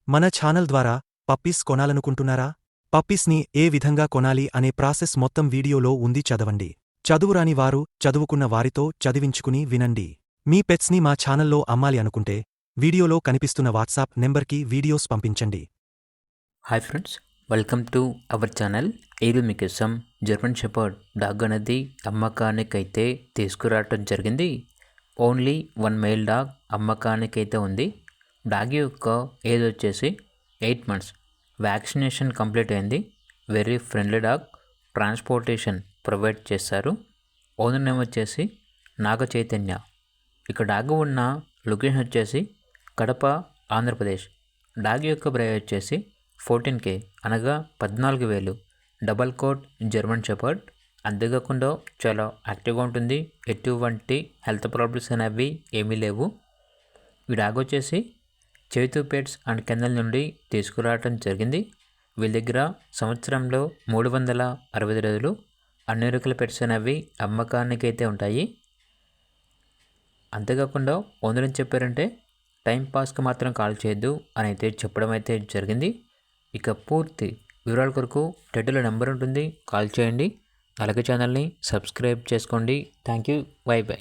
మన ఛానల్ ద్వారా పప్పీస్ కొనాలనుకుంటున్నారా? పప్పీస్ని ఏ విధంగా కొనాలి అనే ప్రాసెస్ మొత్తం వీడియోలో ఉంది, చదవండి. చదువురాని వారు చదువుకున్న వారితో చదివించుకుని వినండి. మీ పెట్స్ని మా ఛానల్లో అమ్మాలి అనుకుంటే వీడియోలో కనిపిస్తున్న వాట్సాప్ నెంబర్కి వీడియోస్ పంపించండి. Hi friends, welcome to our channel. ఈరోజు మీకోసం జర్మన్ షెపర్డ్ డాగ్ అనేది అమ్మకానికైతే తీసుకురావటం జరిగింది. ఓన్లీ 1 మేల్ డాగ్ అమ్మకానికైతే ఉంది. డాగ్ యొక్క ఏజ్ వచ్చేసి 8 months. వ్యాక్సినేషన్ కంప్లీట్ అయింది. Very friendly dog. Transportation provide చేస్తారు. ఓనర్ నేమ్ వచ్చేసి నాగ చైతన్య. ఇక డాగ్ ఉన్న లొకేషన్ వచ్చేసి కడప, ఆంధ్రప్రదేశ్. డాగ్ యొక్క ప్రైస్ వచ్చేసి 14K, అనగా 14,000. Double coat German shepherd. అంతేకాకుండా చాలా యాక్టివ్గా ఉంటుంది. ఎటువంటి హెల్త్ ప్రాబ్లమ్స్ అనేవి ఏమీ లేవు. ఈ డాగ్ వచ్చేసి చైతు పెట్స్ అండ్ కెన్నెల్ నుండి తీసుకురావటం జరిగింది. వీళ్ళ దగ్గర సంవత్సరంలో 365 రోజులు అన్ని రకాల పెట్స్ అనేవి అమ్మకానికి అయితే ఉంటాయి. అంతేకాకుండా ఓనర్ ఏం చెప్పారంటే టైం పాస్కి మాత్రం కాల్ చేయొద్దు అని అయితే చెప్పడం అయితే జరిగింది. ఇక పూర్తి వివరాల కొరకు టైటిల్లో నెంబర్ ఉంటుంది, కాల్ చేయండి. అలాగే ఛానల్ని సబ్స్క్రైబ్ చేసుకోండి. Thank you. By by.